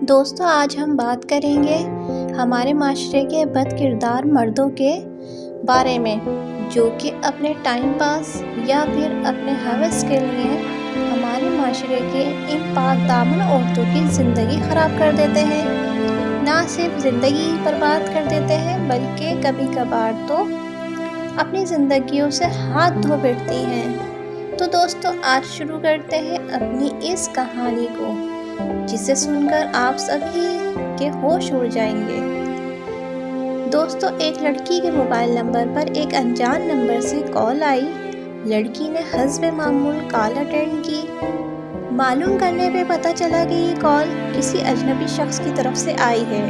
دوستو آج ہم بات کریں گے ہمارے معاشرے کے بد کردار مردوں کے بارے میں، جو کہ اپنے ٹائم پاس یا پھر اپنے ہوس کے لیے ہمارے معاشرے کے ان پاک دامن عورتوں کی زندگی خراب کر دیتے ہیں۔ نہ صرف زندگی برباد کر دیتے ہیں بلکہ کبھی کبھار تو اپنی زندگیوں سے ہاتھ دھو بیٹھتی ہیں۔ تو دوستو آج شروع کرتے ہیں اپنی اس کہانی کو، جسے سن کر آپ سبھی کے ہوش اڑ جائیں گے۔ دوستو ایک لڑکی کے موبائل نمبر پر ایک انجان نمبر سے کال آئی۔ لڑکی نے حسب معمول کال اٹینڈ کی۔ معلوم کرنے پہ پتہ چلا کہ یہ کال کسی اجنبی شخص کی طرف سے آئی ہے۔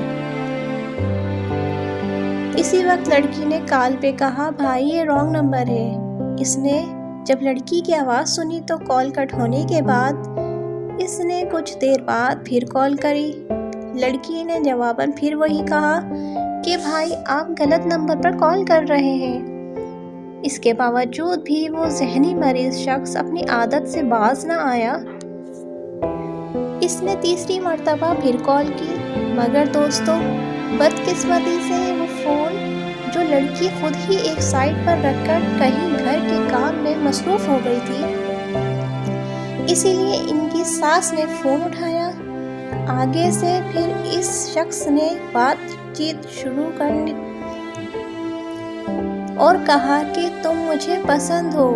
اسی وقت لڑکی نے کال پہ کہا، بھائی یہ رانگ نمبر ہے۔ اس نے جب لڑکی کی آواز سنی تو کال کٹ ہونے کے بعد اس نے کچھ دیر بعد پھر کال کری۔ لڑکی نے جواباً پھر وہی کہا کہ بھائی آپ غلط نمبر پر کال کر رہے ہیں۔ اس کے باوجود بھی وہ ذہنی مریض شخص اپنی عادت سے باز نہ آیا۔ اس نے تیسری مرتبہ پھر کال کی، مگر دوستو بدقسمتی سے وہ فون جو لڑکی خود ہی ایک سائڈ پر رکھ کر کہیں گھر کے کام میں مصروف ہو گئی تھی، اسی لیے ان کی ساس نے فون اٹھایا۔ آگے سے پھر اس شخص نے بات چیت شروع کرنے اور کہا کہ تم مجھے پسند ہو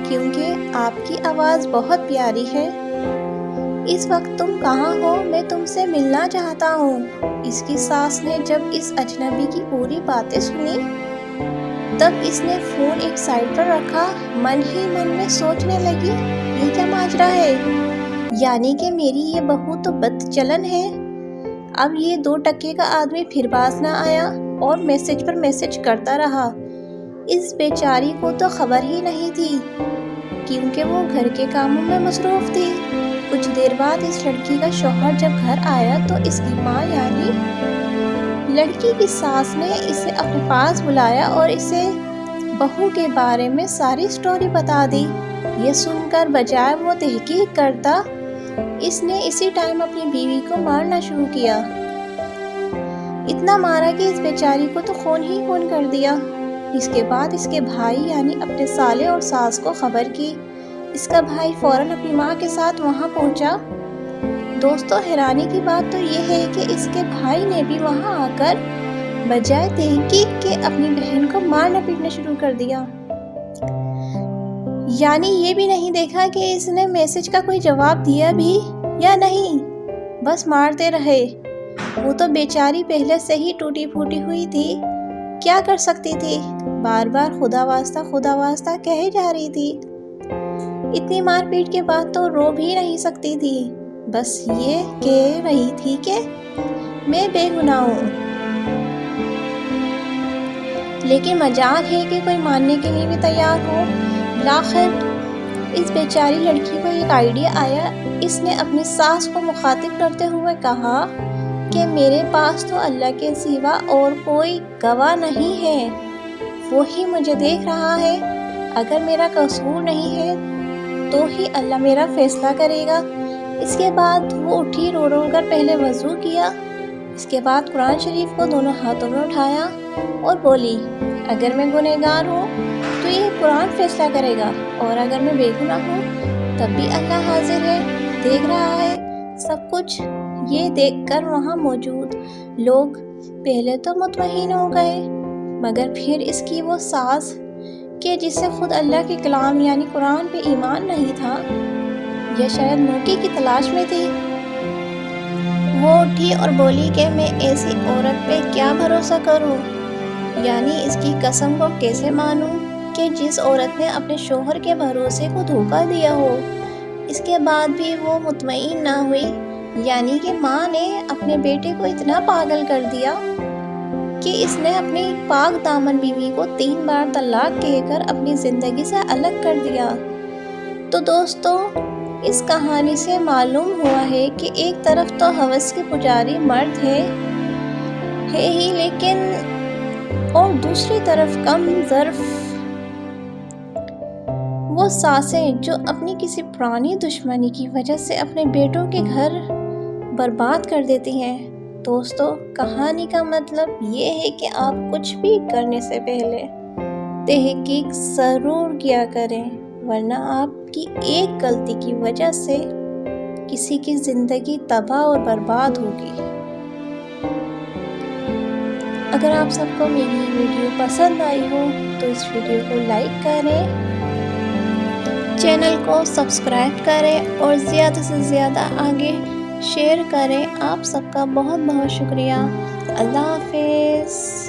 کیونکہ آپ کی آواز بہت پیاری ہے۔ اس وقت تم کہاں ہو؟ میں تم سے ملنا چاہتا ہوں۔ اس کی ساس نے جب اس اجنبی کی پوری باتیں سنی تب اس نے فون ایک سائڈ پر رکھا، من ہی من میں سوچنے لگی، یہ کیا ماجرا ہے؟ یعنی کہ میری یہ بہو تو بد چلن ہے۔ اب یہ 2 ٹکے کا آدمی پھر باز نہ آیا اور میسج پر میسج کرتا رہا۔ اس بیچاری کو تو خبر ہی نہیں تھی کیونکہ وہ گھر کے کاموں میں مصروف تھی۔ کچھ دیر بعد اس لڑکی کا شوہر جب گھر آیا تو اس کی ماں یعنی لڑکی کی ساس نے اسے اپنے پاس بلایا اور اسے بہو کے بارے میں ساری سٹوری بتا دی۔ یہ سن کر بجائے وہ تحقیق کرتا، اس نے اسی ٹائم اپنی بیوی کو مارنا شروع کیا۔ اتنا مارا کہ اس بیچاری کو تو خون ہی خون کر دیا۔ اس کے بعد اس کے بھائی یعنی اپنے سالے اور ساس کو خبر کی۔ اس کا بھائی فوراً اپنی ماں کے ساتھ وہاں پہنچا۔ دوستو حیرانی کی بات تو یہ ہے کہ اس کے بھائی نے بھی وہاں آ کر بجائے تحقیق کے اپنی بہن کو مارنا پیٹنا شروع کر دیا۔ یعنی یہ بھی نہیں دیکھا کہ اس نے میسج کا کوئی جواب دیا بھی یا نہیں، بس مارتے رہے۔ وہ تو بیچاری پہلے سے ہی ٹوٹی پھوٹی ہوئی تھی، کیا کر سکتی تھی؟ بار بار خدا واسطہ کہے جا رہی تھی۔ اتنی مار پیٹ کے بعد تو رو بھی نہیں سکتی تھی، بس یہ کہہ رہی تھی کہ میں بے گناہ ہوں۔ لیکن مجال ہے کہ کوئی ماننے کے لیے بھی تیار ہو۔ بالآخر اس بیچاری لڑکی کو ایک آئیڈیا آیا۔ اس نے اپنی ساس کو مخاطب کرتے ہوئے کہا کہ میرے پاس تو اللہ کے سوا اور کوئی گواہ نہیں ہے، وہی مجھے دیکھ رہا ہے۔ اگر میرا قصور نہیں ہے تو ہی اللہ میرا فیصلہ کرے گا۔ اس کے بعد وہ اٹھی، رو رو کر پہلے وضو کیا، اس کے بعد قرآن شریف کو دونوں ہاتھوں میں اٹھایا اور بولی، اگر میں گنہگار ہوں تو یہ قرآن فیصلہ کرے گا، اور اگر میں بے گناہ ہوں تب بھی اللہ حاضر ہے، دیکھ رہا ہے سب کچھ۔ یہ دیکھ کر وہاں موجود لوگ پہلے تو مطمئن ہو گئے، مگر پھر اس کی وہ ساس کہ جسے خود اللہ کے کلام یعنی قرآن پہ ایمان نہیں تھا، یا شاید موقع کی تلاش میں تھی، وہ اٹھی اور بولی کہ میں ایسی عورت پہ کیا بھروسہ کروں، یعنی اس کی قسم کو کیسے مانوں کہ جس عورت نے اپنے شوہر کے بھروسے کو دھوکہ دیا ہو۔ اس کے بعد بھی وہ مطمئن نہ ہوئی، یعنی کہ ماں نے اپنے بیٹے کو اتنا پاگل کر دیا کہ اس نے اپنی پاک دامن بیوی کو 3 بار طلاق کہہ کر اپنی زندگی سے الگ کر دیا۔ تو دوستو اس کہانی سے معلوم ہوا ہے کہ ایک طرف تو ہوس کے پجاری مرد ہے ہی، لیکن اور دوسری طرف کم ظرف وہ ساسیں جو اپنی کسی پرانی دشمنی کی وجہ سے اپنے بیٹوں کے گھر برباد کر دیتی ہیں۔ دوستو، کہانی کا مطلب یہ ہے کہ آپ کچھ بھی کرنے سے پہلے تحقیق ضرور کیا کریں، ورنہ آپ کی ایک غلطی کی وجہ سے کسی کی زندگی تباہ اور برباد ہوگی۔ اگر آپ سب کو میری یہ ویڈیو پسند آئی ہو تو اس ویڈیو کو لائک کریں، چینل کو سبسکرائب کریں اور زیادہ سے زیادہ آگے شیئر کریں۔ آپ سب کا بہت بہت شکریہ۔ اللہ حافظ۔